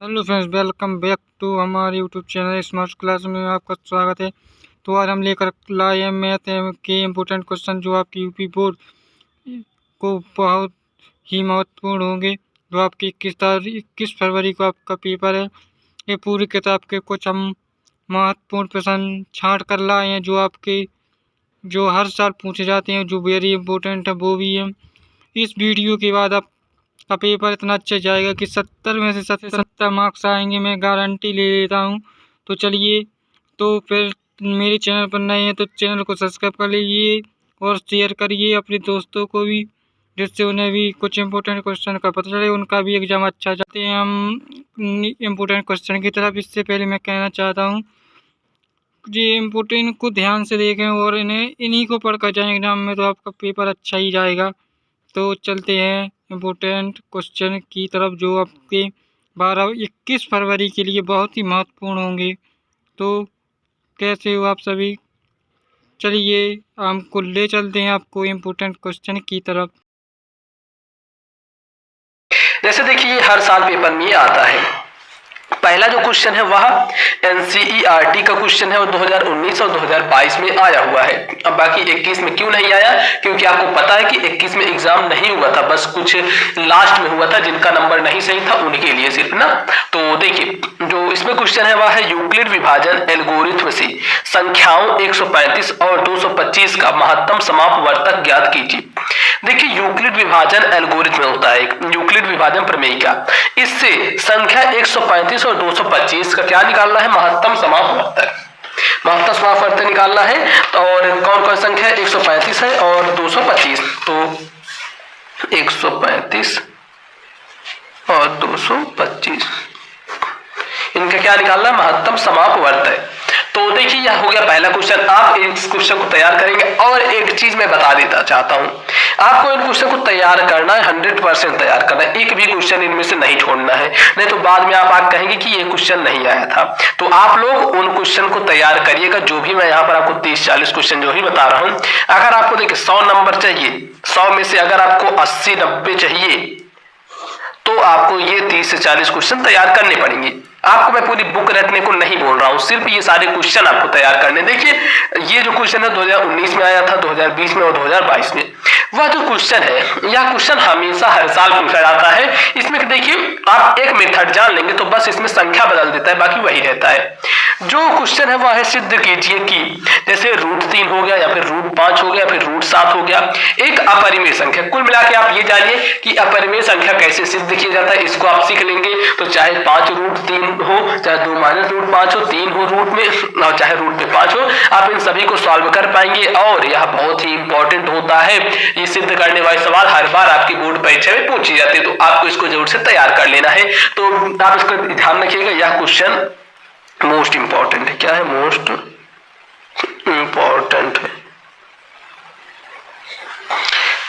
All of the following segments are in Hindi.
Hello friends, welcome back to हमारे यूट्यूब चैनल स्मार्ट क्लास में आपका स्वागत है। तो आज हम लेकर लाए हैं मैथ के इम्पोर्टेंट क्वेश्चन जो आपकी यूपी बोर्ड को बहुत ही महत्वपूर्ण होंगे। जो आपकी 21 फरवरी को आपका पेपर है। ये पूरी किताब के कुछ हम महत्वपूर्ण प्रश्न छांट कर लाए हैं जो हर साल पूछे जाते हैं, जो वेरी इम्पोर्टेंट है वो भी है। इस वीडियो के बाद आपका पेपर इतना अच्छा जाएगा कि 70 में से 70 मार्क्स आएंगे, मैं गारंटी ले लेता हूँ। तो चलिए, तो फिर मेरे चैनल पर नए हैं तो चैनल को सब्सक्राइब कर लीजिए और शेयर करिए अपने दोस्तों को भी, जिससे उन्हें भी कुछ इम्पोर्टेंट क्वेश्चन का पता चले, उनका भी एग्जाम अच्छा जाते हैं हम इम्पोर्टेंट क्वेश्चन की तरफ। इससे पहले मैं कहना चाहता हूँ जी, इम्पोर्टेंट को ध्यान से देखें और इन्हीं को पढ़कर जाएं एग्जाम में, तो आपका पेपर अच्छा ही जाएगा। तो चलते हैं इम्पोर्टेंट क्वेश्चन की तरफ, जो आपके 21 फरवरी के लिए बहुत ही महत्वपूर्ण होंगे। तो कैसे हो आप सभी? चलिए, हमको ले चलते हैं आपको इम्पोर्टेंट क्वेश्चन की तरफ। जैसे देखिए, हर साल पेपर में आता है। पहला जो क्वेश्चन है वह एनसीईआरटी का क्वेश्चन है और 2019 और 2022 में आया हुआ है। अब बाकी 21 में क्यों नहीं आया? क्योंकि आपको पता है कि 21 में एग्जाम नहीं हुआ था, बस कुछ लास्ट में हुआ था, जिनका नंबर नहीं सही था उनके लिए सिर्फ ना। तो देखिए, जो इसमें क्वेश्चन है वह है यूक्लिड विभाजन एल्गोरिथ्म से संख्याओं 135 और 225 का महत्तम समापवर्तक ज्ञात कीजिए। देखिए, यूक्लिड विभाजन एल्गोरिथ्म होता है, यूक्लिड विभाजन प्रमेय का। इससे संख्या 135 और 225 का क्या निकालना है? महत्तम समापवर्तक। महत्तम समापवर्तक निकालना है। और कौन कौन संख्या है? 135 है और 225। तो 135 और 225, इनका क्या निकालना है? महत्तम समापवर्तक। तो देखिए, यह हो गया पहला क्वेश्चन। आप इस क्वेश्चन को तैयार करेंगे। और एक चीज मैं बता देता चाहता हूं, आपको इन क्वेश्चन को तैयार करना है, 100% तैयार करना है, एक भी क्वेश्चन इनमें से नहीं छोड़ना है, नहीं तो बाद में आप कहेंगे कि ये क्वेश्चन नहीं आया था। तो आप लोग उन क्वेश्चन को तैयार करिएगा, जो भी मैं यहाँ पर आपको 30-40 क्वेश्चन जो ही बता रहा हूँ। अगर आपको देखिए 100 नंबर चाहिए, 100 में से अगर आपको 80-90 चाहिए, तो आपको ये 30 से 40 क्वेश्चन तैयार करने पड़ेंगे। आपको मैं पूरी बुक रटने को नहीं बोल रहा हूं, सिर्फ ये सारे क्वेश्चन आपको तैयार करने। देखिए, ये जो क्वेश्चन है 2019 में आया था, 2020 में और 2022 में। वह जो क्वेश्चन है, यह क्वेश्चन हमेशा हर साल पूछा जाता है। इसमें देखिए, आप एक मेथड जान लेंगे तो बस इसमें संख्या बदल देता है, बाकी वही रहता है। जो क्वेश्चन है वह है, सिद्ध कीजिए कि जैसे √3 हो गया, या फिर √5 हो गया, फिर √7 हो गया, एक अपरिमेय संख्या। कुल मिला के आप ये जानिए कि अपरिमेय संख्या कैसे सिद्ध किया जाता है, इसको आप सीख लेंगे। तो चाहे 5√3 हो, चाहे 2 -√5 हो, 3 हो रूट में, और चाहे रूट पे 5 हो, आप इन सभी को सॉल्व कर पाएंगे। और यह बहुत ही इंपॉर्टेंट होता है, ये सिद्ध करने वाले सवाल हर बार आपकी बोर्ड परीक्षा में पूछे जाते हैं, तो आपको इसको जरूर से तैयार कर लेना है। तो आप इसका ध्यान रखिएगा, यह क्वेश्चन मोस्ट इंपॉर्टेंट है। क्या है? मोस्ट इंपॉर्टेंट है।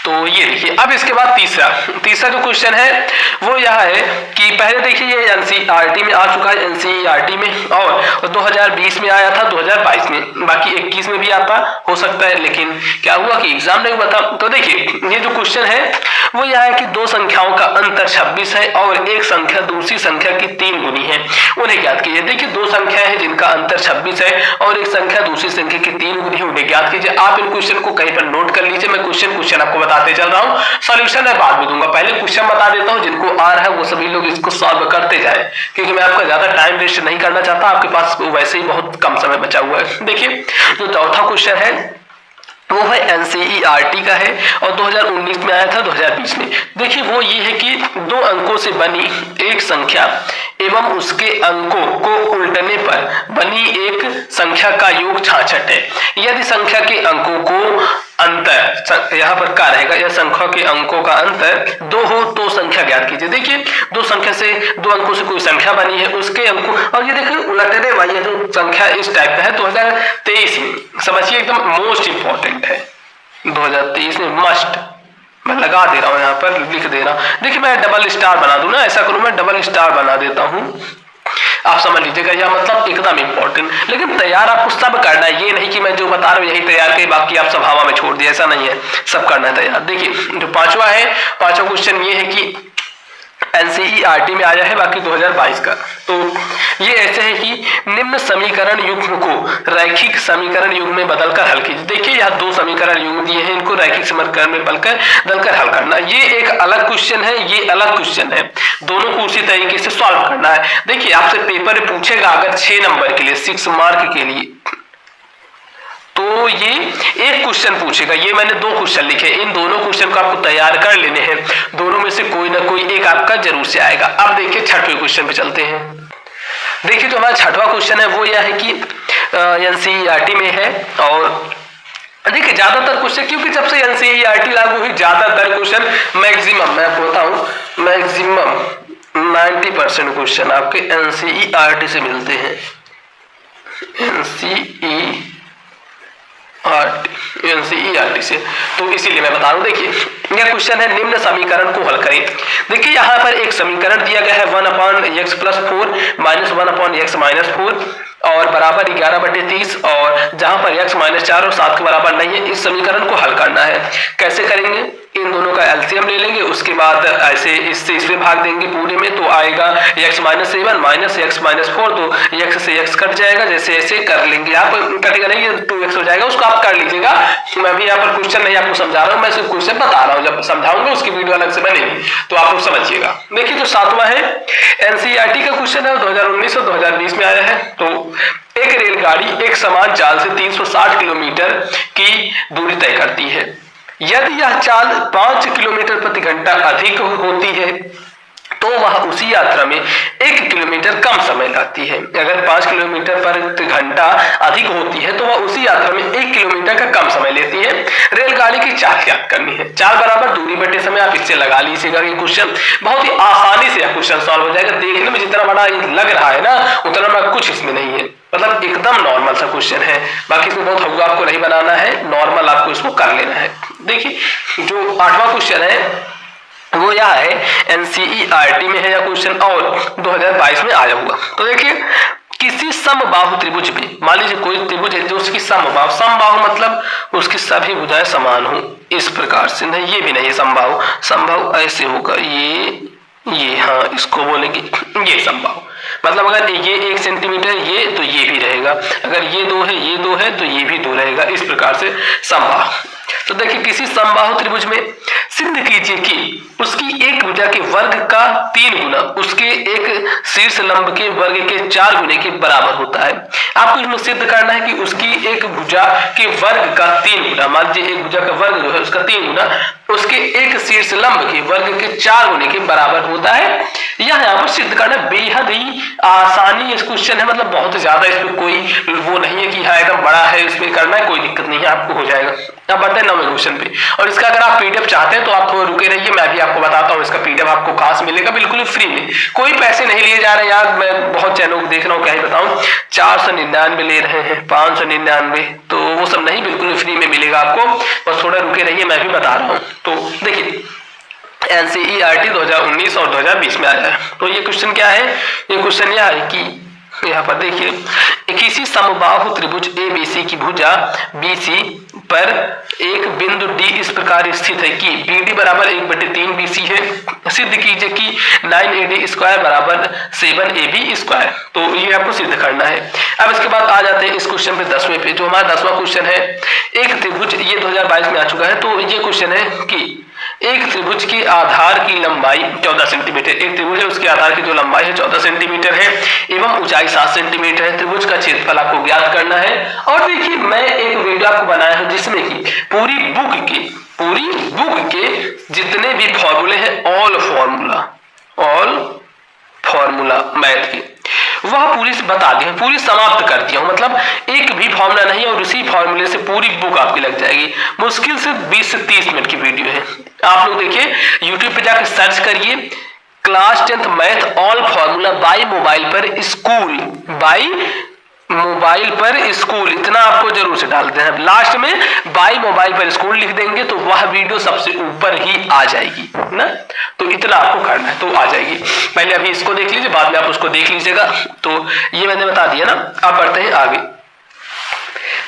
तो ये देखिए, अब इसके बाद तीसरा जो क्वेश्चन है वो यह है कि पहले देखिए, ये एनसीईआरटी में आ चुका है, एनसीईआरटी में, और 2020 में आया था, 2022 में, बाकी 21 में भी आता हो सकता है, लेकिन क्या हुआ कि एग्जाम नहीं हुआ था। तो देखिए, ये जो क्वेश्चन है वो यह है कि दो संख्याओं का अंतर 26 है और एक संख्या दूसरी संख्या की 3 गुनी है, उन्हें ज्ञात कीजिए। देखिए, दो संख्या है जिनका अंतर 26 है और एक संख्या दूसरी संख्या की 3 गुनी है, उन्हें ज्ञात कीजिए। आप इन क्वेश्चन को कहीं पर नोट कर लीजिए, मैं क्वेश्चन आपको बताते चल रहा हूं, सॉल्यूशन मैं बाद में दूंगा। पहले क्वेश्चन बता देता हूं, जिनको आ रहा है वो सभी लोग इसको सॉल्व करते जाए, क्योंकि मैं आपका ज्यादा टाइम वेस्ट नहीं करना चाहता, आपके पास वैसे ही बहुत कम समय बचा हुआ है। देखिए, जो चौथा क्वेश्चन है वो है एनसीईआरटी का है और 2019 में आया था, 2020 में। देखिए, वो ये है कि 2 अंकों से बनी एक संख्या एवं उसके अंकों को उल्टने पर बनी एक संख्या का योग 66 है। यदि संख्या के अंकों को अंतर यहाँ पर क्या रहेगा? यह संख्या के अंकों का अंतर 2 हो तो संख्या ज्ञात कीजिए। देखिए, 2 अंकों से कोई संख्या बनी है, उसके अंकों, और ये देखिए उलटने वाली जो संख्या इस टाइप का है 2023 में, समझिए एकदम मोस्ट इंपॉर्टेंट है। 2023 में मस्ट, मैं लगा दे रहा हूं, यहाँ पर लिख दे रहा हूं। देखिए, मैं डबल स्टार बना दूं ना, ऐसा करूं, मैं डबल स्टार बना देता हूं, आप समझ लीजिएगा, यह मतलब एकदम इंपॉर्टेंट। लेकिन तैयार आपको सब करना है, ये नहीं कि मैं जो बता रहा हूँ यही तैयार कर बाकी आप सब हवा में छोड़ दिया, ऐसा नहीं है, सब करना है तैयार। देखिए, जो पांचवा क्वेश्चन ये है कि एनसीईआरटी में आया है, बाकी 2022 का। तो ये ऐसे है कि निम्न समीकरण युग्म को रैखिक समीकरण युग्म में बदलकर हल कीजिए। देखिए यहाँ दो समीकरण युग्म दिए हैं, इनको रैखिक समीकरण में बदलकर हल करना। ये एक अलग क्वेश्चन है, ये अलग क्वेश्चन है, दोनों को उसी तरीके से सॉल्व करना है। देखिए आपसे पेपर में पूछेगा अगर 6 नंबर के लिए 6 मार्क के लिए, तो ये एक क्वेश्चन पूछेगा। ये मैंने 2 क्वेश्चन लिखे, इन दोनों क्वेश्चन को आपको तैयार कर लेने हैं, दोनों में से कोई ना कोई एक आपका जरूर से आएगा। अब देखिए छठवें क्वेश्चन पे चलते हैं। देखिए जो हमारा छठवां क्वेश्चन है वो यह है कि एनसीईआरटी में है, और देखिए ज्यादातर क्वेश्चन, क्योंकि जब से एनसीईआरटी लागू हुई ज्यादातर क्वेश्चन मैक्सिमम, मैं आपको बताऊं मैक्सिमम 90% क्वेश्चन आपके एनसीईआरटी से मिलते हैं। एनसीईआरटी से, तो इसीलिए मैं बता रहा हूं। देखिए यह क्वेश्चन है, निम्न समीकरण को हल करें। देखिए यहाँ पर एक समीकरण दिया गया है 1/x+4 -1/x-4 और बराबर 11/30, और जहां पर x -4 और 7 के बराबर नहीं है, इस समीकरण को हल करना है। कैसे करेंगे? इन दोनों का एलसीएम ले लेंगे, उसके बाद ऐसे इससे इसमें भाग देंगे पूरे में, तो आएगा x -7 माइनस x -4, तो x से x कट जाएगा। जैसे ऐसे कर लेंगे आप, कटेगा नहीं, 2x हो जाएगा, उसको आप कर लीजिएगा। मैं भी यहाँ पर क्वेश्चन नहीं आपको समझा रहा हूँ, मैं सिर्फ क्वेश्चन बता रहा हूँ, जब समझाऊंगा उसकी वीडियो अलग से बनेगी, तो आप लोग समझिएगा। देखिए जो 7वां है एनसीईआरटी का क्वेश्चन है, 2019 और 2020 में आया है। तो एक रेलगाड़ी एक समान चाल से 360 किलोमीटर की दूरी तय करती है। यदि यह चाल 5 किलोमीटर प्रति घंटा अधिक होती है तो वह उसी यात्रा में 1 किलोमीटर कम समय लगती है। अगर 5 किलोमीटर प्रति घंटा अधिक होती है तो वह उसी यात्रा में 1 किलोमीटर का कम समय लेती है। रेलगाड़ी की चाल याद करनी है। चाल बराबर दूरी बटे समय, आप इससे लगा लीजिएगा। ये क्वेश्चन बहुत ही आसानी से क्वेश्चन सॉल्व हो जाएगा। देखने में जितना बड़ा लग रहा है ना, उतना बड़ा कुछ इसमें नहीं है, मतलब एकदम नॉर्मल सा क्वेश्चन है। बाकी इसमें बहुत हल्का आपको नहीं बनाना है, नॉर्मल आपको इसको कर लेना है। देखिए जो 8वां क्वेश्चन है वो यह है, एनसीईआरटी में है यह क्वेश्चन और 2022 में आया हुआ। तो देखिए किसी समबाहु त्रिभुज में, मान लीजिए कोई त्रिभुज है जो उसकी समबाहु मतलब उसकी सभी भुजाएं समान हो, इस प्रकार से नहीं, ये भी नहीं है समबाहु ऐसे होगा, ये हाँ इसको बोलेंगे ये समबाहु, मतलब अगर ये 1 सेंटीमीटर ये, तो ये भी रहेगा, अगर ये 2 है तो ये भी 2 रहेगा, इस प्रकार से समबाहु। तो देखिए किसी समबाहु त्रिभुज में सिद्ध कीजिए कि उसकी एक भुजा के वर्ग का 3 गुना उसके एक शीर्ष लंब के वर्ग के 4 गुने के बराबर होता है। आपको इसमें सिद्ध करना है कि उसकी एक भुजा के वर्ग का 3 गुना, मान लीजिए एक भुजा का वर्ग जो है उसका 3 गुना उसके एक शीर्ष लंब के वर्ग के 4 गुने के बराबर होता है। यह यहाँ पर सिद्ध करना बेहद ही आसानी इस क्वेश्चन है, मतलब बहुत ज्यादा इसमें कोई वो नहीं है कि हाँ एकदम बड़ा है इसमें करना है, कोई दिक्कत नहीं है, आपको हो जाएगा। अब बढ़ते हैं 9वें क्वेश्चन पे, और इसका अगर आप पीडीएफ चाहते हैं तो आप थोड़ा रुके रहिए, मैं भी आपको बताता हूँ इसका पीडीएफ आपको कहाँ से मिलेगा, बिल्कुल फ्री में, कोई पैसे नहीं लिए जा रहे यार। मैं बहुत चैनल को देख रहा हूँ, क्या ही बताऊँ, 499 ले रहे हैं, 599, तो वो सब नहीं, बिल्कुल फ्री में मिलेगा आपको, बस थोड़ा रुके रहिए, मैं भी बता रहा हूँ। तो देखिए एनसीईआरटी 2019 और 2020 में आया है। तो ये क्वेश्चन क्या है, ये क्वेश्चन यह है कि यहाँ पर देखिए किसी समबाहु त्रिभुज एबीसी की भुजा बीसी पर एक बिंदु डी इस प्रकार स्थित है कि बीडी बराबर 1/3 बीसी है। सिद्ध कीजिए कि 9AD स्क्वायर बराबर 7AB स्क्वायर। तो ये आपको सिद्ध करना है। अब इसके बाद आ जाते हैं इस क्वेश्चन पे 10वें पे, जो हमारा 10वां क्वेश्चन है। एक त्रिभुज, ये 2022 में आ चुका है। तो ये क्वेश्चन है कि एक त्रिभुज के आधार की लंबाई 14 सेंटीमीटर, एक त्रिभुज है उसके आधार की जो लंबाई है 14 सेंटीमीटर है एवं ऊंचाई 7 सेंटीमीटर है। त्रिभुज का क्षेत्रफल आपको ज्ञात करना है। और देखिए मैं एक वीडियो आपको बनाया है जिसमें कि पूरी बुक के जितने भी फॉर्मूले हैं, ऑल फॉर्मूला मैथ के, वह पूरी बता दी है, पूरी समाप्त कर दिया हूं, मतलब एक भी फॉर्मूला नहीं, और उसी फॉर्मूले से पूरी बुक आपकी लग जाएगी। मुश्किल से 20 से 30 मिनट की वीडियो है। आप लोग देखिए यूट्यूब पे जाकर सर्च करिए class 10th math all formula bye mobile पर स्कूल, इतना आपको जरूर से डाल देना। लास्ट में बाय मोबाइल पर स्कूल लिख देंगे तो वह वीडियो सबसे ऊपर ही आ जाएगी ना, तो इतना आपको करना है तो आ जाएगी। पहले अभी इसको देख लीजिए, बाद में आप उसको देख लीजिएगा। तो ये मैंने बता दिया ना। अब बढ़ते हैं आगे।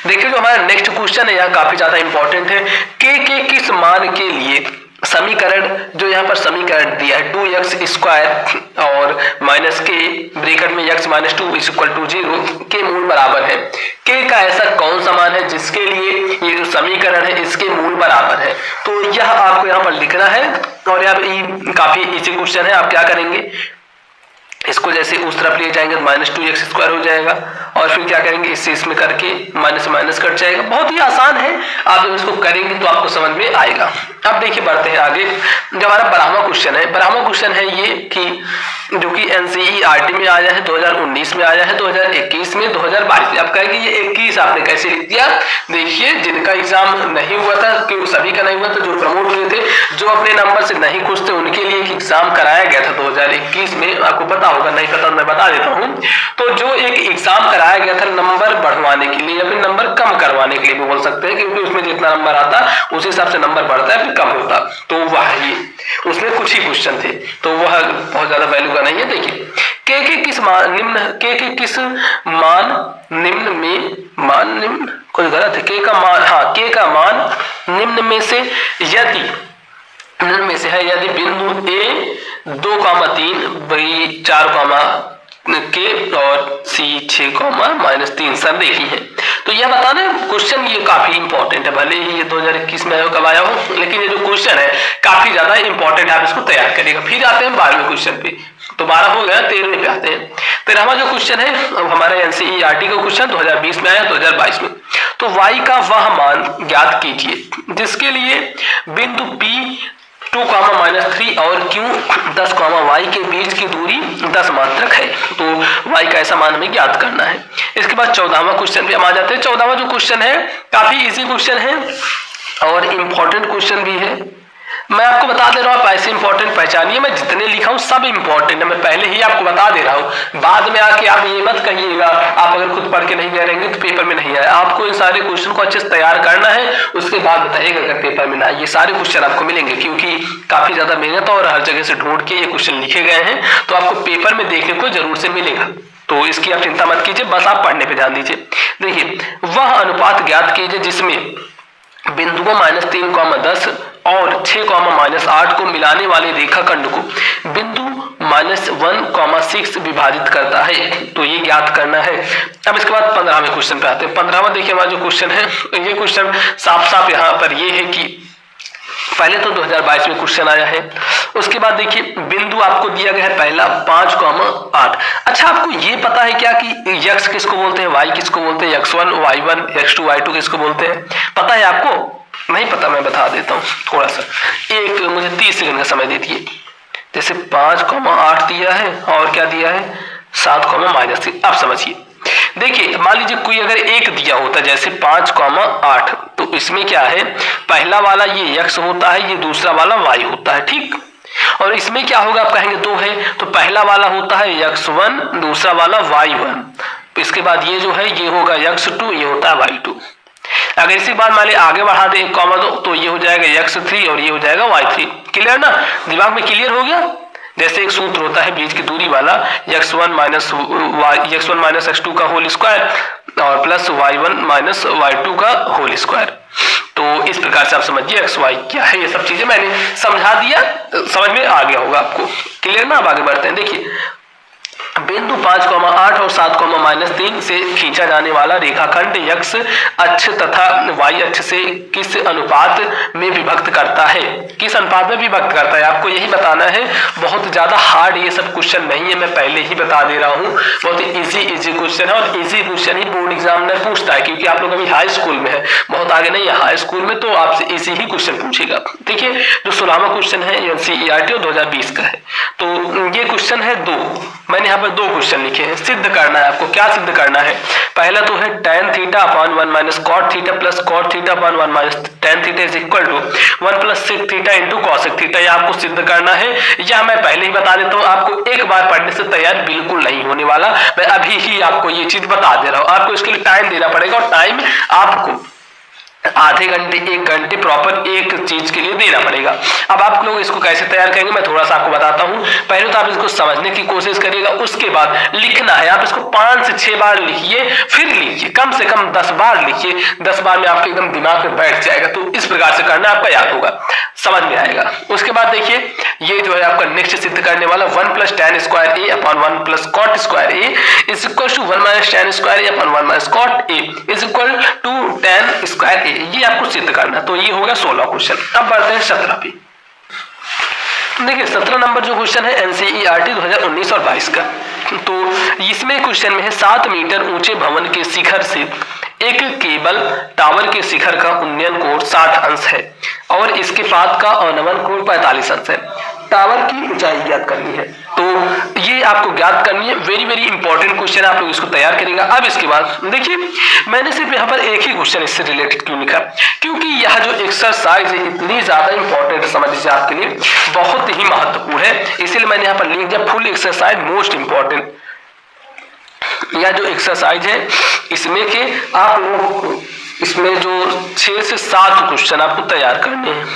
देखिए जो हमारा नेक्स्ट क्वेश्चन है यहाँ काफी ज्यादा इंपॉर्टेंट है। के किस मान के लिए समीकरण जो यहाँ पर समीकरण दिया है 2x² और माइनस के ब्रैकेट में x - 2 = 0 के मूल बराबर है। k का ऐसा कौन सा मान है जिसके लिए ये जो समीकरण है इसके मूल बराबर है, तो यह आपको यहाँ पर लिखना है। और यहाँ पर काफी इजी क्वेश्चन है। आप क्या करेंगे, इसको जैसे उस तरफ ले जाएंगे तो -2x² हो जाएगा और फिर क्या करेंगे, इससे इसमें करके माइनस माइनस कट जाएगा। बहुत ही आसान है, आप जब इसको करेंगे तो आपको समझ में आएगा। अब देखिए बढ़ते हैं आगे। जो हमारा 12वां क्वेश्चन है ये कि जो कि NCERT में आया है, 2019 में आया है, 2021 में, 2022 में। आप कहेंगे ये 21 आपने कैसे लिख दिया। देखिए जिनका एग्जाम नहीं हुआ था, क्यों सभी का नहीं हुआ था, जो प्रमोट हुए थे, जो अपने नंबर से नहीं खुश थे, उनके लिए एक एग्जाम कराया गया था 2021 में। आपको पता होगा, नहीं पता मैं बता देता हूँ। तो जो एक एग्जाम कराया गया था नंबर बढ़वाने के लिए या फिर नंबर कम करवाने के लिए भी बोल सकते हैं, क्योंकि उसमें जितना नंबर आता उस हिसाब से नंबर बढ़ता है फिर कम होता, तो वह ये उसमें कुछ ही क्वेश्चन थे, तो वह बहुत ज्यादा वैल्यू का नहीं है। देखिए k के किस मान निम्न में कुछ गलत है, k का मान निम्न में से यदि बिंदु A 2,3 B 4, के और C 6,-3 संरेखी है। तो यह बताना क्वेश्चन ये काफी इंपॉर्टेंट है, भले ही ये 2021 में कब आया हो, लेकिन ये जो क्वेश्चन है काफी ज्यादा इंपॉर्टेंट है, आप इसको तैयार करिएगा। फिर आते हैं 12वें क्वेश्चन पे, तो 12 हो गया, 13वें पे आते हैं। 13वां जो क्वेश्चन है हमारे NCERT का क्वेश्चन 2020 में आया, 2022 में। तो y का वह मान ज्ञात कीजिए जिसके लिए बिंदु P 2,-3 और Q 10, y के बीच की दूरी 10 मात्रक है। तो y का ऐसा मान हमें ज्ञात करना है। इसके बाद 14वां क्वेश्चन पे हम आ जाते हैं। 14वां जो क्वेश्चन है काफी इजी क्वेश्चन है और इम्पोर्टेंट क्वेश्चन भी है। मैं आपको बता दे रहा हूँ, आप ऐसे इंपॉर्टेंट पहचानिए, मैं जितने लिखा हूँ सब इंपॉर्टेंट है, मैं पहले ही आपको बता दे रहा हूँ। बाद में आके आप ये मत कहिएगा, आप अगर खुद पढ़ के नहीं गए रहेंगे तो पेपर में नहीं आए। आपको इन सारे क्वेश्चन को अच्छे से तैयार करना है, उसके बाद बताइएगा अगर पेपर में ना आए। ये सारे क्वेश्चन आपको मिलेंगे क्योंकि काफी ज्यादा मेहनत और हर जगह से ढूंढ के ये क्वेश्चन लिखे गए हैं, तो आपको पेपर में देखने को जरूर से मिलेगा। तो इसकी आप चिंता मत कीजिए, बस आप पढ़ने पर ध्यान दीजिए। देखिए वह अनुपात ज्ञात कीजिए जिसमें बिंदुओं -3,10 और 6,-8 को मिलाने वाले रेखाखंड को बिंदु -1,6 विभाजित करता है। तो ये ज्ञात करना है। अब इसके बाद 15वें क्वेश्चन पे आते हैं। 15वां देखिए हमारा जो क्वेश्चन है, ये क्वेश्चन साफ यहाँ पर ये है कि पहले तो 2022 में क्वेश्चन आया है। उसके बाद देखिए बिंदु आपको दिया गया है पहला 5,8। अच्छा आपको ये पता है क्या कि x किसको बोलते हैं, y किसको बोलते हैं, x1 y1 x2 y2 किसको बोलते हैं, पता है आपको? नहीं पता, मैं बता देता हूँ थोड़ा सा, एक मुझे 30 सेकंड का समय दे दिए। जैसे 5,8 दिया है और क्या दिया है 7,-3। आप समझिए, देखिए मान लीजिए कोई अगर एक दिया होता जैसे 5,8, तो इसमें क्या है, पहला वाला ये x होता है, ये दूसरा वाला y होता है, ठीक। और इसमें क्या होगा, आप कहेंगे 2 है तो पहला वाला होता है x1, दूसरा वाला y1, इसके बाद ये जो है ये होगा x2, ये होता है y2। अगर इसी बार मान लिया आगे बढ़ा दे 1,2 तो ये हो जाएगा x3 और ये हो जाएगा y3। क्लियर ना, दिमाग में क्लियर हो गया। जैसे एक सूत्र होता है बीच की दूरी वाला, x1 - x2 का होल स्क्वायर और प्लस y1 - y2 का होल स्क्वायर। तो इस प्रकार से आप समझिए x y क्या है, ये सब चीजें मैंने समझा दिया, समझ में आ गया होगा आपको। क्लियर ना, अब आगे बढ़ते हैं। देखिए बिंदु 5,8 और 7,-3 से खींचा जाने वाला रेखाखंड x अक्ष तथा y अक्ष से किस अनुपात में विभक्त करता है, किस अनुपात में विभक्त करता है, आपको यही बताना है। बहुत ज्यादा हार्ड ये सब क्वेश्चन नहीं है, मैं पहले ही बता दे रहा हूँ, बहुत इजी क्वेश्चन है और इजी क्वेश्चन ही बोर्ड एग्जामिनर पूछता है, क्योंकि आप लोग अभी हाई स्कूल में है, बहुत आगे नहीं है। हाई स्कूल में तो आपसे इजी ही क्वेश्चन पूछेगा। देखिए जो 16वां क्वेश्चन है NCERT 2020 का है, तो ये क्वेश्चन है 2, मैंने यहाँ पर 2 क्वेश्चन लिखे हैं। सिद्ध करना है आपको, क्या सिद्ध करना है, पहला तो है tan θ/1 - cot θ plus cot θ/1 - tan θ is equal to 1 + sec θ into cosec θ। यह आपको सिद्ध करना है। यह मैं पहले ही बता देता हूँ, आपको एक बार पढ़ने से तैयार बिल्कुल नहीं होने वाला, मैं अभी ही आपको ये चीज बता दे रहा हूँ। आपको इसके लिए टाइम देना पड़ेगा और टाइम आपको आधे घंटे 1 घंटे प्रॉपर एक चीज के लिए देना पड़ेगा। अब आप लोग इसको कैसे तैयार करेंगे मैं थोड़ा सा आपको बताता हूँ। पहले तो आप इसको समझने की कोशिश करिएगा, उसके बाद लिखना है। आप इसको 5 से 6 बार लिखिए, फिर लिखिए, कम से कम 10 बार लिखिए। 10 बार में आपके एकदम दिमाग में बैठ जाएगा। तो इस प्रकार से करना, आपका याद होगा, समझ में आएगा। उसके बाद देखिए ये जो है आपका नेक्स्ट सिद्ध करने वाला 1 + tan square a upon 1 + cot square a is equal to 1 - tan square a upon 1 - cot a is equal to tan square a। ये आपको सिद्ध करना। तो ये होगा 16 क्वेश्चन। अब बढ़ते हैं 17 पे। देखिए 17 नंबर जो क्वेश्चन है NCERT 2019 और 22 का। तो इसमें क्वेश्चन में है 7 मीटर ऊंचे भवन के शिखर से एक केबल टावर के शिखर का उन्नयन कोण 60 अंश है और इसके पाद का अवनमन कोण 45 अंश है। टावर की ऊंचाई ज्ञात करनी है। तो ये आपको ज्ञात करनी है। वेरी वेरी इंपॉर्टेंट क्वेश्चन, आप लोग इसको तैयार करेंगे। अब इसके बाद देखिए मैंने सिर्फ यहाँ पर एक ही क्वेश्चन इससे रिलेटेड क्यों लिखा, क्योंकि यह जो एक्सरसाइज है इतनी ज्यादा इंपॉर्टेंट समझ लीजिए आपके लिए, बहुत ही महत्वपूर्ण है। इसीलिए मैंने यहाँ पर लिख दिया फुल एक्सरसाइज मोस्ट इंपॉर्टेंट। यह जो एक्सरसाइज है इसमें के आप लोग इसमें जो 6 से 7 क्वेश्चन आपको तैयार करने हैं।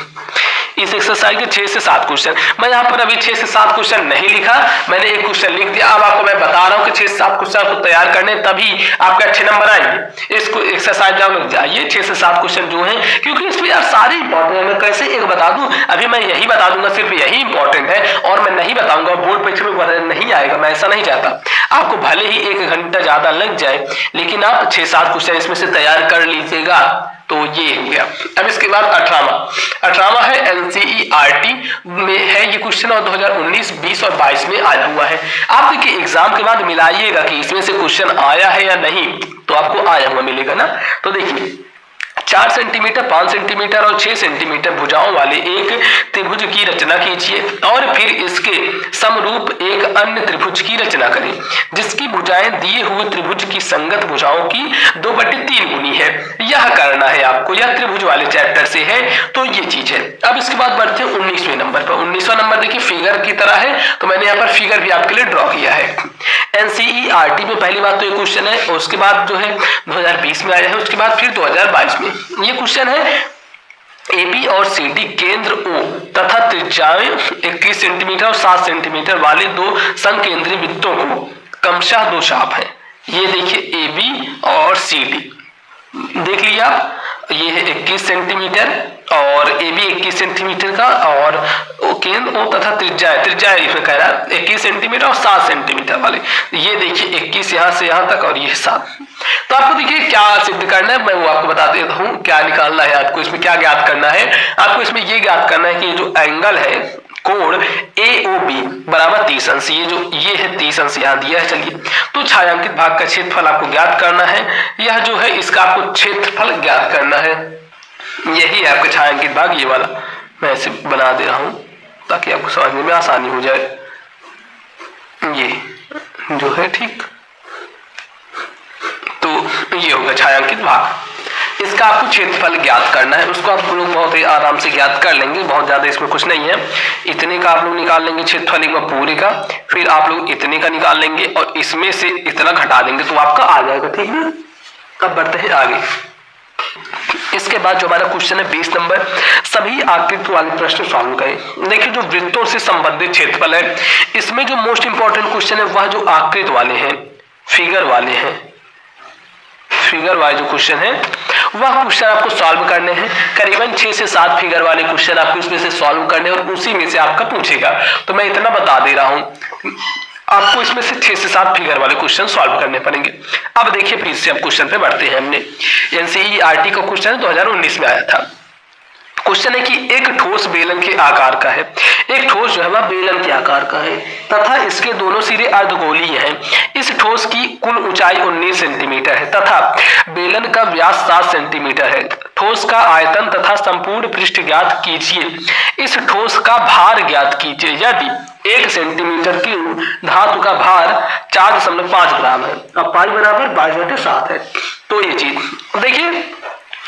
इस एक्सरसाइज के 6 से 7 क्वेश्चन। मैं यहाँ पर अभी 6 से 7 क्वेश्चन नहीं लिखा, मैंने एक क्वेश्चन लिख दिया। अब आपको मैं बता रहा हूँ कि 6 से 7 क्वेश्चन आपको तैयार करने, तभी आपके अच्छे नंबर आएंगे। इसको एक्सरसाइज आप लोग जाइए 6 से 7 क्वेश्चन जो है, क्योंकि इसमें यार सारे इंपॉर्टेंट है। मैं कैसे एक बता दूं, अभी मैं यही बता दूंगा, सिर्फ यही इंपॉर्टेंट है और मैं नहीं बताऊंगा। बोर्ड परीक्षा में नहीं आएगा, मैं ऐसा नहीं चाहता। आपको भले ही 1 घंटा ज्यादा लग जाए, लेकिन आप 6-7 क्वेश्चन इसमें से तैयार कर लीजिएगा। तो ये हो गया। अब इसके बाद 18वां है NCERT में है ये क्वेश्चन और 2019, 20 और 22 में आया हुआ है। आप देखिए एग्जाम के बाद मिलाइएगा कि इसमें से क्वेश्चन आया है या नहीं, तो आपको आया हुआ मिलेगा ना। तो देखिए 4 सेंटीमीटर, 5 सेंटीमीटर और 6 सेंटीमीटर भुजाओं वाले एक त्रिभुज की रचना कीजिए और फिर इसके समरूप एक अन्य त्रिभुज की रचना करें जिसकी भुजाएं दिए हुए त्रिभुज की संगत भुजाओं की 2/3 गुनी है। यह करना है आपको, यह त्रिभुज वाले चैप्टर से है। तो ये चीज है। अब इसके बाद बढ़ते हैं 19वें नंबर पर। 19वां नंबर देखिए फिगर की तरह है, तो मैंने यहाँ पर फिगर भी आपके लिए ड्रॉ किया है। NCERT में पहली बात तो ये क्वेश्चन है, और उसके बाद जो है 2020 में आया है, उसके बाद फिर 2022 में ये क्वेश्चन है। AB और CD केंद्र O तथा त्रिज्याएं 21 सेंटीमीटर और 7 सेंटीमीटर वाले 2 संकेंद्रीय वृत्तों को क्रमशः 2 चाप है। ये देखिए AB और CD देख लिया, ये है 21 सेंटीमीटर और AB 21 सेंटीमीटर का, और केंद्र O तथा त्रिज्या इसमें कह रहा है 21 सेंटीमीटर और 7 सेंटीमीटर वाले। ये देखिए 21 यहाँ से यहाँ तक और ये 7। तो आपको देखिए क्या सिद्ध करना है, मैं वो आपको बता देता हूँ क्या निकालना है आपको। इसमें क्या ज्ञात करना है आपको, इसमें ये ज्ञात करना है कि ये जो एंगल है कोण AOB बराबर 30 अंश, ये है 30 अंश यहाँ दिया है। चलिए तो छायांकित भाग का क्षेत्रफल आपको ज्ञात करना है। यह जो है इसका आपको क्षेत्रफल ज्ञात करना है। यही है आपका छायांकित भाग, ये वाला मैं ऐसे बना दे रहा हूँ ताकि आपको समझने में आसानी हो जाए। ये जो है ठीक, तो ये होगा छायांकित भाग। इसका आपको क्षेत्रफल ज्ञात करना है, उसको आप लोग बहुत ही आराम से ज्ञात कर लेंगे, बहुत ज्यादा इसमें कुछ नहीं है। इतने का आप लोग निकाल लेंगे क्षेत्रफल एक बार पूरे का, फिर आप लोग इतने का निकाल लेंगे और इसमें से इतना घटा देंगे तो आपका आ जाएगा। ठीक है, अब बढ़ते हैं आगे। इसके बाद जो हमारा क्वेश्चन है 20 नंबर, सभी आकृति वाले प्रश्न सॉल्व करें। देखिए जो वृत्तों से संबंधित क्षेत्रफल है, इसमें जो मोस्ट इंपॉर्टेंट क्वेश्चन है वह जो आकृति वाले हैं, फिगर वाले हैं, फिगर वाले जो क्वेश्चन है वह क्वेश्चन आपको सॉल्व करने हैं। करीबन 6 से 7 फिगर वाले क्वेश्चन आपको इसमें से सॉल्व करने और उसी में से आपका पूछेगा। तो मैं इतना बता दे रहा हूं, आपको इसमें से 6 से 7 फिगर वाले क्वेश्चन सॉल्व करने पड़ेंगे। अब देखिए फिर से हम क्वेश्चन पे बढ़ते हैं। हमने NCERT का क्वेश्चन 2019 में आया था। क्वेश्चन है कि एक ठोस बेलन के आकार का है, एक ठोस जो है वह बेलन के आकार का है तथा इसके दोनों सिरे अर्धगोलीय हैं। इस ठोस की कुल ऊंचाई 19 सेंटीमीटर है तथा बेलन का व्यास 7 सेंटीमीटर है। ठोस का आयतन तथा संपूर्ण पृष्ठ ज्ञात कीजिए। इस ठोस का भार ज्ञात कीजिए। यदि 1 सेंटीमीटर की धातु का भार 4.5 ग्राम है, अब पाई बराबर 22/7 है। तो ये चीज देखिए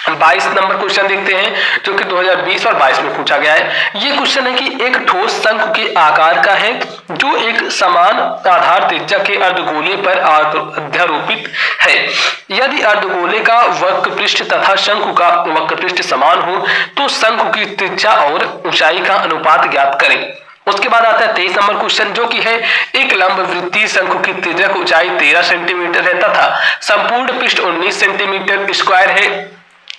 22 नंबर क्वेश्चन देखते हैं जो कि 2020 और 22 में पूछा गया है। ये क्वेश्चन है कि एक ठोस शंकु के आकार का है जो एक समान आधार त्रिज्या के अर्धगोले पर अध्यारोपित है। यदि अर्धगोले का वक्रपृष्ठ तथा शंकु का वक्रपृष्ठ समान हो तो शंकु की त्रिज्या और ऊंचाई का अनुपात ज्ञात करें। उसके बाद आता है 23 नंबर क्वेश्चन जो कि है एक लंबवृत्तीय शंकु की त्रिज्या की ऊंचाई 13 सेंटीमीटर है तथा संपूर्ण पृष्ठ 19 सेंटीमीटर स्क्वायर है।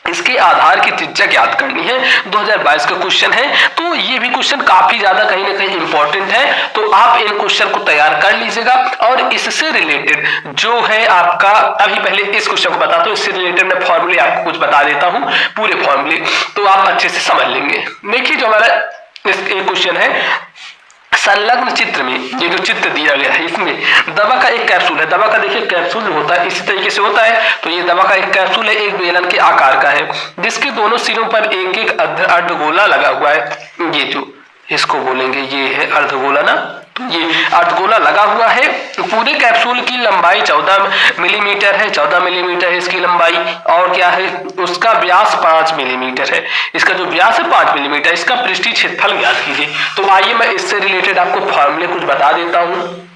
इसके आधार की त्रिज्या ज्ञात करनी है। 2022 का क्वेश्चन है, तो ये भी क्वेश्चन काफी ज्यादा कहीं ना कहीं इंपॉर्टेंट है, तो आप इन क्वेश्चन को तैयार कर लीजिएगा। और इससे रिलेटेड जो है आपका, अभी पहले इस क्वेश्चन को बताता हूँ, इससे रिलेटेड मैं फॉर्मूले आपको कुछ बता देता हूँ, पूरे फॉर्मूले, तो आप अच्छे से समझ लेंगे। देखिए जो हमारा एक क्वेश्चन है, संलग्न चित्र में ये जो चित्र दिया गया है इसमें दवा का एक कैप्सूल है। दवा का देखिए कैप्सूल होता है इसी तरीके से होता है, तो ये दवा का एक कैप्सूल है, एक बेलन के आकार का है जिसके दोनों सिरों पर एक एक अर्धगोला लगा हुआ है। ये जो इसको बोलेंगे ये है अर्धगोला ना, तो ये अर्धगोला लगा हुआ है। पूरे कैप्सूल की लंबाई 14 मिलीमीटर है, 14 मिलीमीटर है इसकी लंबाई, और क्या है उसका व्यास 5 मिलीमीटर है। इसका जो व्यास है 5 मिलीमीटर, इसका पृष्ठीय क्षेत्रफल ज्ञात कीजिए। तो आइए मैं इससे रिलेटेड आपको फॉर्मूले कुछ बता देता हूँ।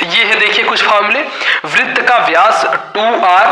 ये है देखिए कुछ फॉर्मूले, वृत्त का व्यास 2r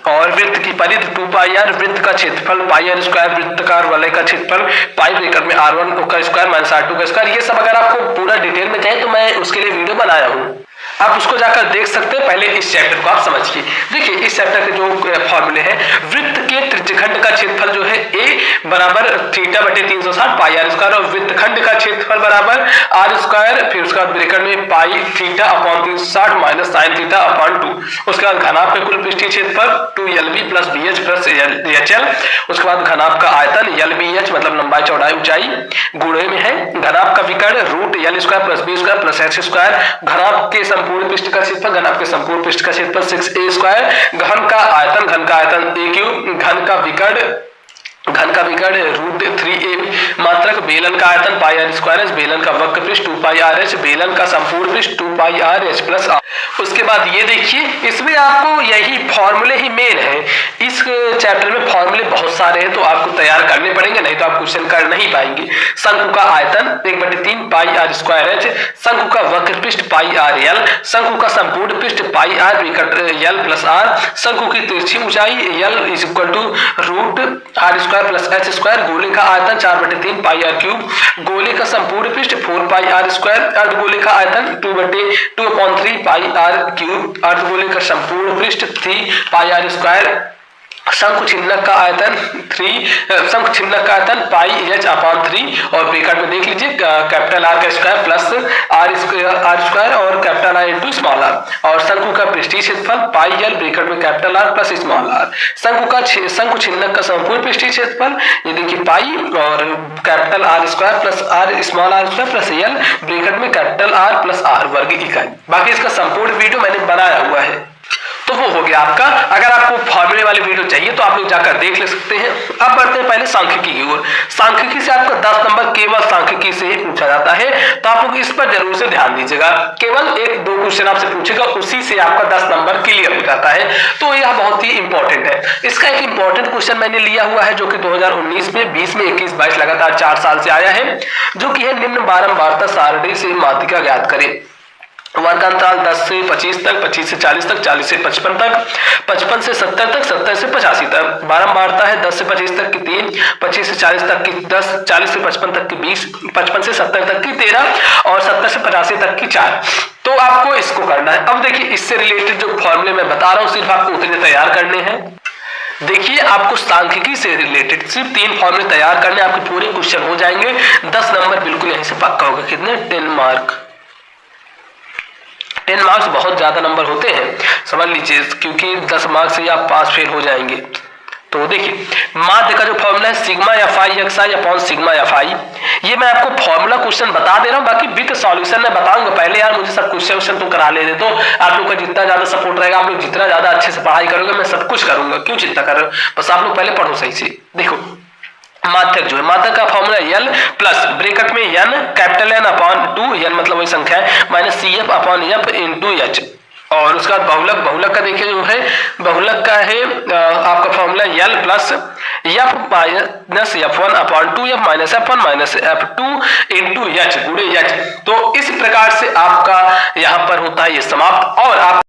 और वृत्त की परिधि 2πr, वृत्त का क्षेत्रफल πr स्क्वायर, वृत्तकार वलय का क्षेत्रफल पाई ब्रैकेट में r1 का स्क्वायर माइनस r2 का स्क्वायर। ये सब अगर आपको पूरा डिटेल में चाहिए तो मैं उसके लिए वीडियो बनाया हूँ, आप उसको जाकर देख सकते हैं। पहले इस चैप्टर को आप समझिए। देखिए इस चैप्टर के जो फॉर्मूले हैं, वृत्त के त्रिज्यखंड का क्षेत्रफल जो है a बराबर θ/360 πr स्क्वायर, और वृत्तखंड का क्षेत्रफल बराबर r स्क्वायर, फिर उसके बाद ब्रैकेट में पाई θ/360 माइनस sin θ/2। उसके बाद घनाभ का कुल पृष्ठीय क्षेत्रफल 2lb plus bh plus hL। उसके बाद घनाभ का आयतन lbh मतलब लंबाई चौड़ाई ऊंचाई गुणे में है। घनाभ का विकर्ण √l square plus b square plus h square. घनाभ के संपूर्ण पृष्ठ का क्षेत्रफल, घनाभ के संपूर्ण पृष्ठ का क्षेत्रफल 6a स्क्वायर। घन का आयतन a क्यूब। घन का विकर्ण √3a मात्रक। बेलन का आयतन πr स्क्वायर, बेलन का वक्र पृष्ठ 2πrh, बेलन का संपूर्ण पृष्ठ 2πrh प्लस r। उसके बाद ये देखिए इसमें आपको यही फॉर्मूले ही मेन है। इस चैप्टर में फॉर्मूले बहुत सारे हैं तो आपको तैयार करने पड़ेंगे, नहीं तो आप क्वेश्चन कर नहीं पाएंगे। शंकु का आयतन 1/3 πr स्क्वायर h, शंकु का वक्र पृष्ठ πrl, शंकु का संपूर्ण पृष्ठ πr l प्लस r, शंकु की तिरछी ऊंचाई l is equal to √r square plus h square. गोले का आयतन 4/3 πr क्यूब, गोले का संपूर्ण पृष्ठ 4πr स्क्वायर, अर्धगोले का आयतन 2/3 πr क्यूब, अर्धगोले का संपूर्ण पृष्ठ 3πr स्क्वायर। शंकु छिन्नक का आयतन πh/3 और ब्रैकेट में देख लीजिए कैपिटल R का स्क्वायर प्लस r स्क्वायर और capital R into small r। और शंकु का पृष्ठीय क्षेत्रफल πl ब्रैकेट में capital R plus small r। शंकु छिन्नक का संपूर्ण पृष्ठीय क्षेत्रफल ये देखिए पाई और capital R square plus r small r square plus l bracket में कैपिटल R प्लस r वर्ग इकाई। बाकी इसका संपूर्ण वीडियो मैंने बनाया हुआ है, तो वो हो गया आपका। अगर आपको फॉर्मूले वाली वीडियो चाहिए तो आप लोग जाकर देख ले सकते हैं। अब बढ़ते हैं पहले सांख्यिकी की ओर। सांख्यिकी से आपका 10 नंबर केवल सांख्यिकी से ही पूछा जाता है, तो आप लोग इस पर जरूर से ध्यान दीजिएगा। केवल 1-2 क्वेश्चन आपसे पूछेगा, उसी से आपका 10 नंबर क्लियर हो जाता है, तो यह बहुत ही इंपॉर्टेंट है। इसका एक इंपॉर्टेंट क्वेश्चन मैंने लिया हुआ है जो कि 2019 में 20 में 21 22 लगातार 4 साल से आया है, जो कि है निम्न बारंबारता सारणी से माध्यिका ज्ञात करें। वर्गांतराल 10 से 25 तक, 25 से 40 तक, 40 से 55 तक, 55 से 70 तक, 70 से 85 तक। बारंबारता है 10 से 25 तक की 3, 25 से 40 तक की 10, 40 से 55 तक की 20, 55 से 70 तक की 13 और 70 से 85 तक की 4। तो आपको इसको करना है। अब देखिए इससे रिलेटेड जो फॉर्मूले मैं बता रहा हूँ सिर्फ आपको उतने तैयार करने हैं। देखिए आपको सांख्यिकी से रिलेटेड सिर्फ 3 फॉर्मूले तैयार करने, आपके पूरे क्वेश्चन हो जाएंगे। 10 नंबर बिल्कुल यहीं से पक्का होगा। कितने? 10 मार्क। 10 मार्क्स बहुत ज्यादा नंबर होते हैं, समझ लीजिए, क्योंकि 10 मार्क्स से आप पास फेल हो जाएंगे। तो देखिए माध्य का जो फॉर्मूला है sigma fi xi upon sigma fi, ये मैं आपको फॉर्मूला क्वेश्चन बता दे रहा हूँ, बाकी विद सॉल्यूशन मैं बताऊंगा। पहले यार मुझे सब क्वेश्चन तो करा ले दे, तो आप लोग का जितना ज्यादा सपोर्ट रहेगा, आप लोग जितना ज्यादा अच्छे से पढ़ाई करोगे, मैं सब कुछ करूंगा। क्यों चिंता कर रहे हो, बस आप लोग पहले पढ़ो सही से। देखो माध्यक जो है, माध्यक का फॉर्मूला L प्लस ब्रैकेट में n capital N upon 2, n मतलब वही संख्या है, minus CF upon F into H। और उसके बाद बहुलक, बहुलक का देखिए जो है बहुलक का है आपका formula L plus F minus F1 upon 2 F minus F1 minus F2 into H गुणे H। तो इस प्रकार से आपका यहाँ पर होता है ये समाप्त। और आप